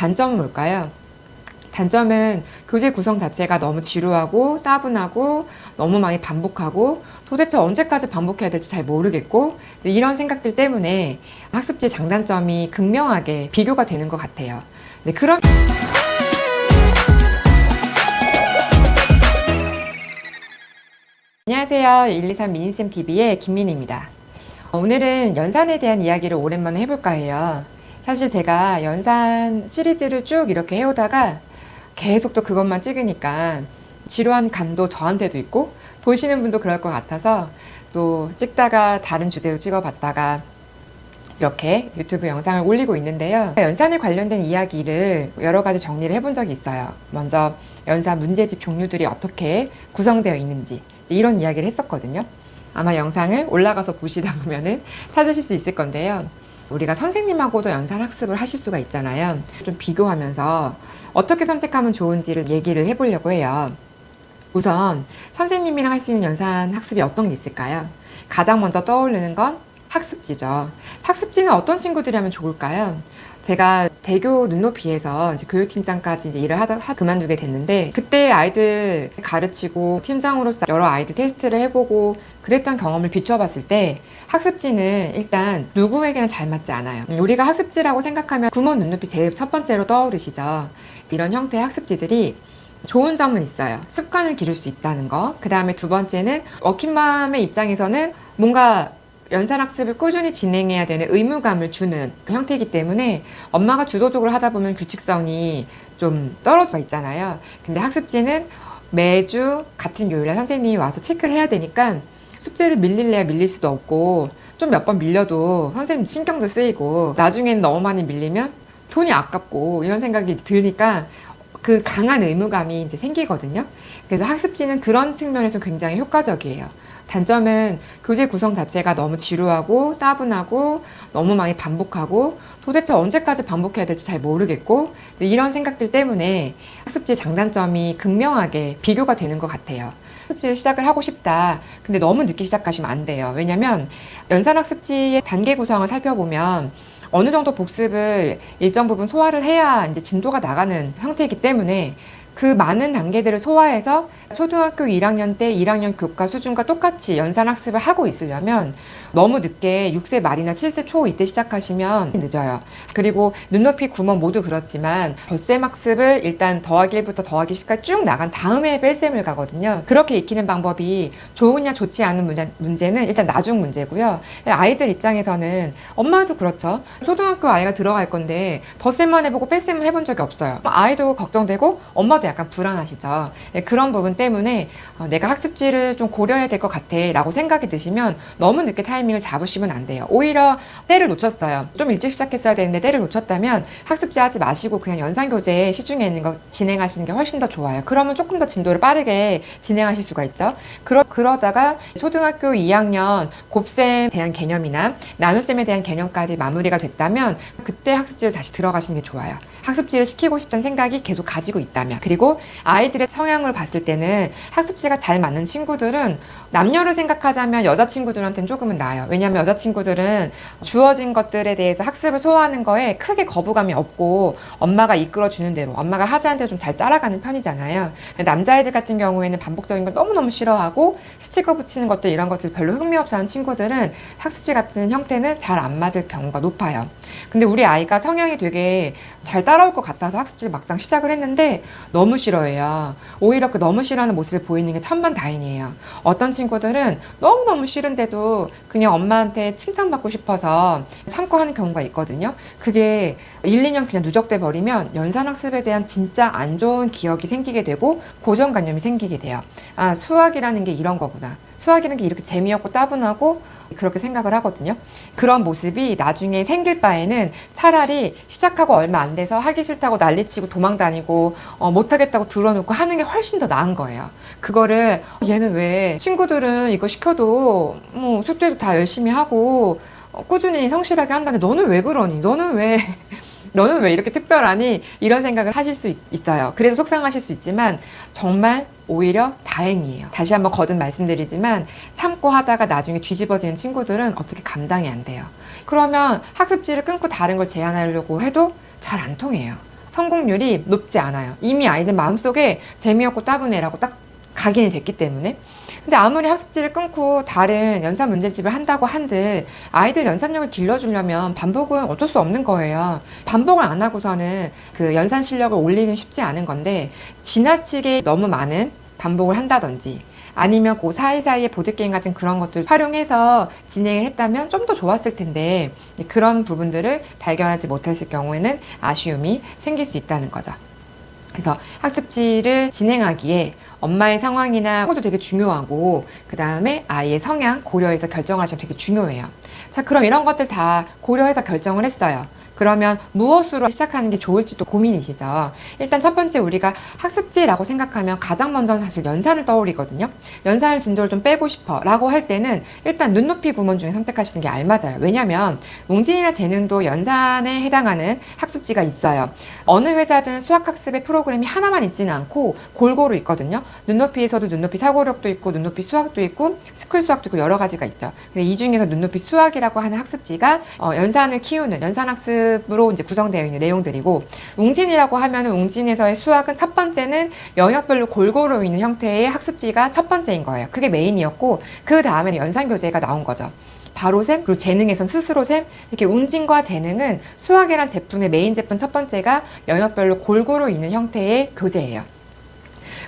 단점은 뭘까요? 단점은 교재 구성 자체가 너무 지루하고 따분하고 너무 많이 반복하고 도대체 언제까지 반복해야 될지 잘 모르겠고 이런 생각들 때문에 학습지 장단점이 극명하게 비교가 되는 것 같아요. 네, 그런 안녕하세요. 123 미니쌤TV의 김민희입니다. 오늘은 연산에 대한 이야기를 오랜만에 해볼까 해요. 사실 제가 연산 시리즈를 쭉 이렇게 해오다가 계속 또 그것만 찍으니까 지루한 감도 저한테도 있고 보시는 분도 그럴 것 같아서 또 찍다가 다른 주제로 찍어봤다가 이렇게 유튜브 영상을 올리고 있는데요. 연산에 관련된 이야기를 여러 가지 정리를 해본 적이 있어요. 먼저 연산 문제집 종류들이 어떻게 구성되어 있는지 이런 이야기를 했었거든요. 아마 영상을 올라가서 보시다 보면은 찾으실 수 있을 건데요. 우리가 선생님하고도 연산 학습을 하실 수가 있잖아요. 좀 비교하면서 어떻게 선택하면 좋은지를 얘기를 해보려고 해요. 우선 선생님이랑 할 수 있는 연산 학습이 어떤 게 있을까요? 가장 먼저 떠오르는 건 학습지죠. 학습지는 어떤 친구들이 하면 좋을까요? 제가 대교 눈높이에서 이제 교육팀장까지 이제 일을 그만두게 됐는데, 그때 아이들 가르치고 팀장으로서 여러 아이들 테스트를 해보고 그랬던 경험을 비춰봤을 때 학습지는 일단 누구에게나 잘 맞지 않아요. 우리가 학습지라고 생각하면 구몬 눈높이 제일 첫 번째로 떠오르시죠. 이런 형태의 학습지들이 좋은 점은 있어요. 습관을 기를 수 있다는 거. 그 다음에 두 번째는 워킹맘의 입장에서는 뭔가 연산학습을 꾸준히 진행해야 되는 의무감을 주는 그 형태이기 때문에 엄마가 주도적으로 하다 보면 규칙성이 좀 떨어져 있잖아요. 근데 학습지는 매주 같은 요일에 선생님이 와서 체크를 해야 되니까 숙제를 밀릴래야 밀릴 수도 없고, 좀 몇 번 밀려도 선생님 신경도 쓰이고 나중에는 너무 많이 밀리면 돈이 아깝고 이런 생각이 드니까 그 강한 의무감이 이제 생기거든요. 그래서 학습지는 그런 측면에서 굉장히 효과적이에요. 단점은 교재 구성 자체가 너무 지루하고 따분하고 너무 많이 반복하고 도대체 언제까지 반복해야 될지 잘 모르겠고 이런 생각들 때문에 학습지 장단점이 극명하게 비교가 되는 것 같아요. 학습지를 시작을 하고 싶다. 근데 너무 늦게 시작하시면 안 돼요. 왜냐면 연산학습지의 단계 구성을 살펴보면 어느 정도 복습을 일정 부분 소화를 해야 이제 진도가 나가는 형태이기 때문에 그 많은 단계들을 소화해서 초등학교 1학년 때 1학년 교과 수준과 똑같이 연산학습을 하고 있으려면 너무 늦게 6세 말이나 7세 초 이때 시작하시면 늦어요. 그리고 눈높이 구몬 모두 그렇지만 덧셈 학습을 일단 더하기 1부터 더하기 10까지 쭉 나간 다음에 뺄셈을 가거든요. 그렇게 익히는 방법이 좋으냐 좋지 않은 문제는 일단 나중 문제고요. 아이들 입장에서는 엄마도 그렇죠. 초등학교 아이가 들어갈 건데 덧셈만 해보고 뺄셈을 해본 적이 없어요. 아이도 걱정되고 엄마도 약간 불안하시죠. 그런 부분 때문에 내가 학습지를 좀 고려해야 될 것 같아 라고 생각이 드시면 너무 늦게 타이밍을 잡으시면 안 돼요. 오히려 때를 놓쳤어요. 좀 일찍 시작했어야 되는데 때를 놓쳤다면 학습지 하지 마시고 그냥 연산교재 시중에 있는 거 진행하시는 게 훨씬 더 좋아요. 그러면 조금 더 진도를 빠르게 진행하실 수가 있죠. 그러다가 초등학교 2학년 곱셈에 대한 개념이나 나눗셈에 대한 개념까지 마무리가 됐다면 그때 학습지를 다시 들어가시는 게 좋아요. 학습지를 시키고 싶다는 생각이 계속 가지고 있다면. 그리고 아이들의 성향을 봤을 때는 학습지가 잘 맞는 친구들은 남녀를 생각하자면 여자친구들한테는 조금은 나아요. 왜냐하면 여자친구들은 주어진 것들에 대해서 학습을 소화하는 거에 크게 거부감이 없고 엄마가 이끌어주는 대로 엄마가 하자는 대로 좀 잘 따라가는 편이잖아요. 남자애들 같은 경우에는 반복적인 걸 너무너무 싫어하고 스티커 붙이는 것들 이런 것들 별로 흥미 없어 하는 친구들은 학습지 같은 형태는 잘 안 맞을 경우가 높아요. 근데 우리 아이가 성향이 되게 잘 따라올 것 같아서 학습지를 막상 시작을 했는데 너무 싫어해요. 오히려 그 너무 싫어하는 모습을 보이는 게 천만다행이에요. 어떤 친구들은 너무너무 싫은데도 그냥 엄마한테 칭찬받고 싶어서 참고 하는 경우가 있거든요. 그게 1, 2년 그냥 누적돼 버리면 연산학습에 대한 진짜 안 좋은 기억이 생기게 되고 고정관념이 생기게 돼요. 아, 수학이라는 게 이런 거구나. 수학이라는 게 이렇게 재미없고 따분하고 그렇게 생각을 하거든요. 그런 모습이 나중에 생길 바에는 차라리 시작하고 얼마 안 돼서 하기 싫다고 난리치고 도망다니고 못하겠다고 들어놓고 하는 게 훨씬 더 나은 거예요. 그거를 얘는 왜 친구들은 이거 시켜도 뭐 숙제도 다 열심히 하고 꾸준히 성실하게 한다는데 너는 왜 그러니? 너는 왜 이렇게 특별하니? 이런 생각을 하실 수 있어요. 그래서 속상하실 수 있지만 정말 오히려 다행이에요. 다시 한번 거듭 말씀드리지만 참고 하다가 나중에 뒤집어지는 친구들은 어떻게 감당이 안 돼요. 그러면 학습지를 끊고 다른 걸 제안하려고 해도 잘 안 통해요. 성공률이 높지 않아요. 이미 아이들 마음속에 재미없고 따분해라고 딱 각인이 됐기 때문에. 근데 아무리 학습지를 끊고 다른 연산 문제집을 한다고 한들 아이들 연산력을 길러주려면 반복은 어쩔 수 없는 거예요. 반복을 안 하고서는 그 연산 실력을 올리긴 쉽지 않은 건데, 지나치게 너무 많은 반복을 한다든지 아니면 그 사이사이에 보드게임 같은 그런 것들 활용해서 진행을 했다면 좀 더 좋았을 텐데, 그런 부분들을 발견하지 못했을 경우에는 아쉬움이 생길 수 있다는 거죠. 그래서 학습지를 진행하기에 엄마의 상황이나 것도 되게 중요하고, 그 다음에 아이의 성향 고려해서 결정하시면 되게 중요해요. 자, 그럼 이런 것들 다 고려해서 결정을 했어요. 그러면 무엇으로 시작하는 게 좋을지도 고민이시죠. 일단 첫 번째, 우리가 학습지라고 생각하면 가장 먼저 사실 연산을 떠올리거든요. 연산을 진도를 좀 빼고 싶어 라고 할 때는 일단 눈높이 구문 중에 선택하시는 게 알맞아요. 왜냐면 웅진이나 재능도 연산에 해당하는 학습지가 있어요. 어느 회사든 수학학습의 프로그램이 하나만 있지는 않고 골고루 있거든요. 눈높이에서도 눈높이 사고력도 있고 눈높이 수학도 있고 스쿨 수학도 있고 여러 가지가 있죠. 이 중에서 눈높이 수학이라고 하는 학습지가 연산을 키우는 연산학습으로 이제 구성되어 있는 내용들이고, 웅진이라고 하면 웅진에서의 수학은 첫 번째는 영역별로 골고루 있는 형태의 학습지가 첫 번째인 거예요. 그게 메인이었고, 그 다음에는 연산교재가 나온 거죠. 바로셈, 그리고 재능에선 스스로셈, 이렇게 웅진과 재능은 수학이란 제품의 메인 제품 첫 번째가 영역별로 골고루 있는 형태의 교재예요.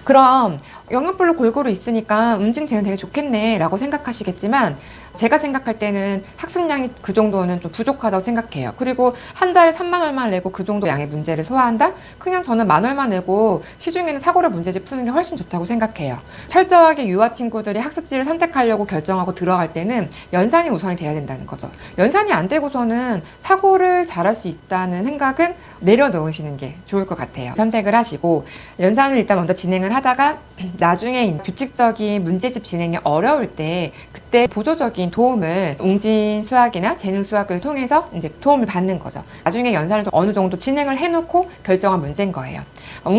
그럼 영역별로 골고루 있으니까 웅진 재능 되게 좋겠네 라고 생각하시겠지만, 제가 생각할 때는 학습량이 그 정도는 좀 부족하다고 생각해요. 그리고 한 달에 3만 얼마 내고 그 정도 양의 문제를 소화한다? 그냥 저는 만 얼마 내고 시중에는 사고력 문제집 푸는 게 훨씬 좋다고 생각해요. 철저하게 유아 친구들이 학습지를 선택하려고 결정하고 들어갈 때는 연산이 우선이 돼야 된다는 거죠. 연산이 안 되고서는 사고를 잘할 수 있다는 생각은 내려놓으시는 게 좋을 것 같아요. 선택을 하시고 연산을 일단 먼저 진행을 하다가 나중에 규칙적인 문제집 진행이 어려울 때 그때 보조적인 도움을 웅진 수학이나 재능 수학을 통해서 이제 도움을 받는 거죠. 나중에 연산을 어느 정도 진행을 해놓고 결정한 문제인 거예요.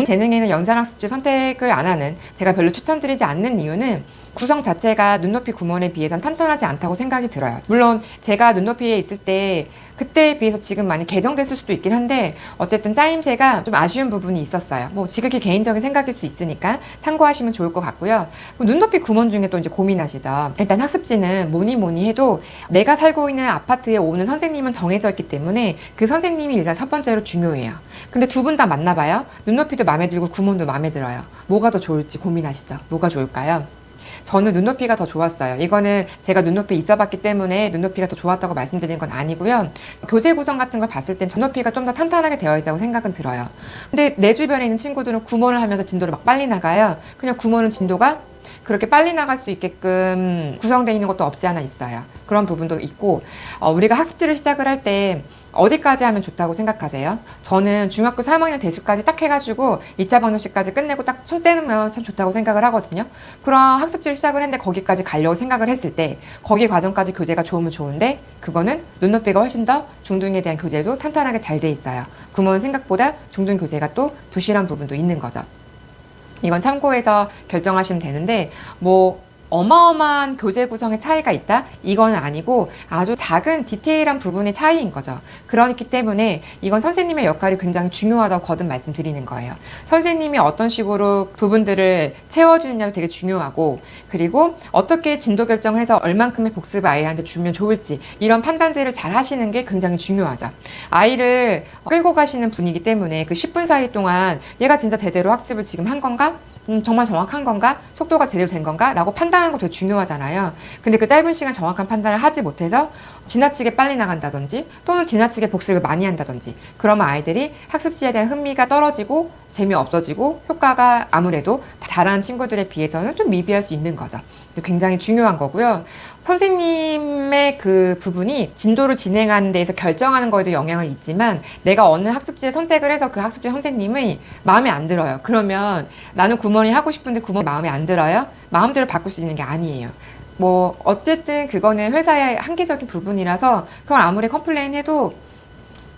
재능에는 연산학습지 선택을 안 하는, 제가 별로 추천드리지 않는 이유는 구성 자체가 눈높이 구몬에 비해서는 탄탄하지 않다고 생각이 들어요. 물론 제가 눈높이에 있을 때 그때에 비해서 지금 많이 개정됐을 수도 있긴 한데, 어쨌든 짜임새가 좀 아쉬운 부분이 있었어요. 뭐 지극히 개인적인 생각일 수 있으니까 참고하시면 좋을 것 같고요. 눈높이 구몬 중에 또 이제 고민하시죠. 일단 학습지는 뭐니 해도 내가 살고 있는 아파트에 오는 선생님은 정해져 있기 때문에 그 선생님이 일단 첫 번째로 중요해요. 근데 두 분 다 맞나봐요. 눈높이도 마음에 들고 구몬도 마음에 들어요. 뭐가 더 좋을지 고민하시죠. 뭐가 좋을까요? 저는 눈높이가 더 좋았어요. 이거는 제가 눈높이에 있어봤기 때문에 눈높이가 더 좋았다고 말씀드리는 건 아니고요. 교재 구성 같은 걸 봤을 땐 눈높이가 좀 더 탄탄하게 되어 있다고 생각은 들어요. 근데 내 주변에 있는 친구들은 구몬을 하면서 진도를 막 빨리 나가요. 그냥 구몬은 진도가 그렇게 빨리 나갈 수 있게끔 구성되어 있는 것도 없지 않아 있어요. 그런 부분도 있고, 우리가 학습지를 시작을 할 때 어디까지 하면 좋다고 생각하세요? 저는 중학교 3학년 대수까지 딱 해가지고 2차 방정식까지 끝내고 딱 손 떼면 참 좋다고 생각을 하거든요. 그럼 학습지를 시작을 했는데 거기까지 가려고 생각을 했을 때 거기 과정까지 교재가 좋으면 좋은데, 그거는 눈높이가 훨씬 더 중등에 대한 교재도 탄탄하게 잘 돼 있어요. 구몬은 생각보다 중등 교재가 또 부실한 부분도 있는 거죠. 이건 참고해서 결정하시면 되는데, 뭐 어마어마한 교재 구성의 차이가 있다? 이건 아니고 아주 작은 디테일한 부분의 차이인 거죠. 그렇기 때문에 이건 선생님의 역할이 굉장히 중요하다고 거듭 말씀드리는 거예요. 선생님이 어떤 식으로 부분들을 채워주느냐도 되게 중요하고, 그리고 어떻게 진도 결정을 해서 얼만큼의 복습을 아이한테 주면 좋을지 이런 판단들을 잘 하시는 게 굉장히 중요하죠. 아이를 끌고 가시는 분이기 때문에 그 10분 사이 동안 얘가 진짜 제대로 학습을 지금 한 건가? 정말 정확한 건가? 속도가 제대로 된 건가? 라고 판단하는 거 되게 중요하잖아요. 근데 그 짧은 시간 정확한 판단을 하지 못해서 지나치게 빨리 나간다든지 또는 지나치게 복습을 많이 한다든지, 그러면 아이들이 학습지에 대한 흥미가 떨어지고 재미없어지고 효과가 아무래도 잘하는 친구들에 비해서는 좀 미비할 수 있는 거죠. 굉장히 중요한 거고요. 선생님의 그 부분이 진도를 진행하는 데에서 결정하는 거에도 영향을 있지만, 내가 어느 학습지를 선택을 해서 그 학습지 선생님이 마음에 안 들어요. 그러면 나는 구몬이 하고 싶은데 구몬이 마음에 안 들어요? 마음대로 바꿀 수 있는 게 아니에요. 뭐 어쨌든 그거는 회사의 한계적인 부분이라서 그걸 아무리 컴플레인 해도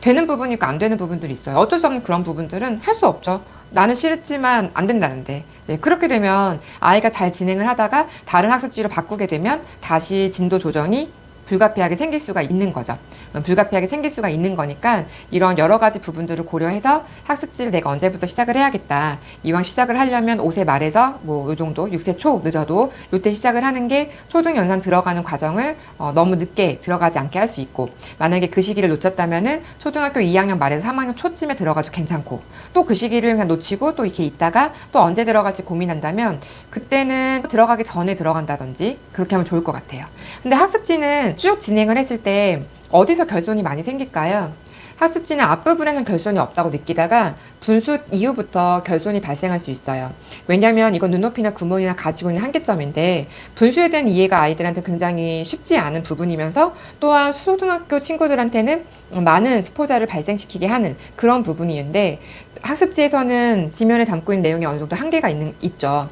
되는 부분이 있고 안 되는 부분들이 있어요. 어쩔 수 없는 그런 부분들은 할 수 없죠. 나는 싫지만 안 된다는데. 네, 그렇게 되면 아이가 잘 진행을 하다가 다른 학습지로 바꾸게 되면 다시 진도 조정이 불가피하게 생길 수가 있는 거죠. 불가피하게 생길 수가 있는 거니까 이런 여러 가지 부분들을 고려해서 학습지를 내가 언제부터 시작을 해야겠다. 이왕 시작을 하려면 5세 말에서 뭐 요 정도 6세 초 늦어도 요때 시작을 하는 게 초등 연산 들어가는 과정을 너무 늦게 들어가지 않게 할 수 있고, 만약에 그 시기를 놓쳤다면은 초등학교 2학년 말에서 3학년 초쯤에 들어가도 괜찮고, 또 그 시기를 그냥 놓치고 또 이렇게 있다가 또 언제 들어갈지 고민한다면 그때는 들어가기 전에 들어간다든지 그렇게 하면 좋을 것 같아요. 근데 학습지는 쭉 진행을 했을 때 어디서 결손이 많이 생길까요? 학습지는 앞부분에는 결손이 없다고 느끼다가 분수 이후부터 결손이 발생할 수 있어요. 왜냐하면 이건 눈높이나 구문이나 가지고 있는 한계점인데, 분수에 대한 이해가 아이들한테 굉장히 쉽지 않은 부분이면서 또한 초등학교 친구들한테는 많은 스포자를 발생시키게 하는 그런 부분이는데, 학습지에서는 지면에 담고 있는 내용이 어느 정도 한계가 있죠.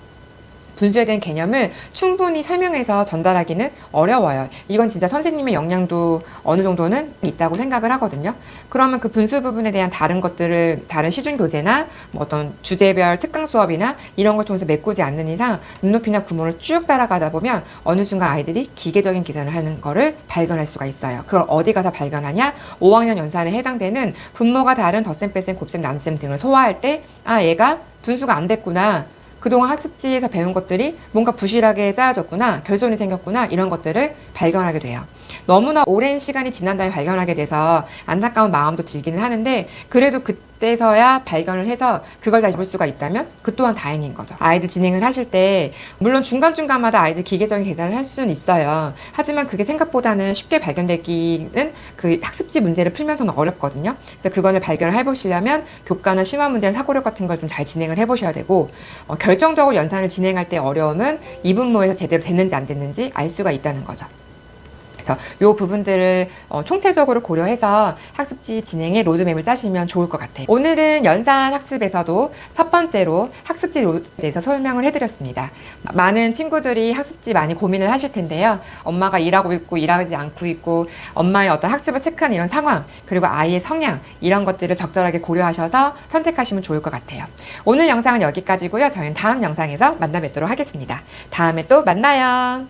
분수에 대한 개념을 충분히 설명해서 전달하기는 어려워요. 이건 진짜 선생님의 역량도 어느 정도는 있다고 생각을 하거든요. 그러면 그 분수 부분에 대한 다른 것들을 다른 시중 교재나 뭐 어떤 주제별 특강 수업이나 이런 걸 통해서 메꾸지 않는 이상 눈높이나 구문을 쭉 따라가다 보면 어느 순간 아이들이 기계적인 계산을 하는 거를 발견할 수가 있어요. 그걸 어디 가서 발견하냐? 5학년 연산에 해당되는 분모가 다른 덧셈, 뺄셈, 곱셈, 나눗셈 등을 소화할 때, 아, 얘가 분수가 안 됐구나. 그동안 학습지에서 배운 것들이 뭔가 부실하게 쌓여졌구나, 결손이 생겼구나, 이런 것들을 발견하게 돼요. 너무나 오랜 시간이 지난 다음에 발견하게 돼서 안타까운 마음도 들기는 하는데, 그래도 그때서야 발견을 해서 그걸 다시 볼 수가 있다면 그 또한 다행인 거죠. 아이들 진행을 하실 때 물론 중간중간마다 아이들 기계적인 계산을 할 수는 있어요. 하지만 그게 생각보다는 쉽게 발견되기는 그 학습지 문제를 풀면서는 어렵거든요. 그거를 발견을 해보시려면 교과나 심화 문제나 사고력 같은 걸 좀 잘 진행을 해보셔야 되고, 결정적으로 연산을 진행할 때 어려움은 이분모에서 제대로 됐는지 안 됐는지 알 수가 있다는 거죠. 그래서 이 부분들을 총체적으로 고려해서 학습지 진행의 로드맵을 짜시면 좋을 것 같아요. 오늘은 연산 학습에서도 첫 번째로 학습지 로드맵에 대해서 설명을 해드렸습니다. 많은 친구들이 학습지 많이 고민을 하실 텐데요. 엄마가 일하고 있고 일하지 않고 있고 엄마의 어떤 학습을 체크하는 이런 상황, 그리고 아이의 성향, 이런 것들을 적절하게 고려하셔서 선택하시면 좋을 것 같아요. 오늘 영상은 여기까지고요. 저희는 다음 영상에서 만나 뵙도록 하겠습니다. 다음에 또 만나요.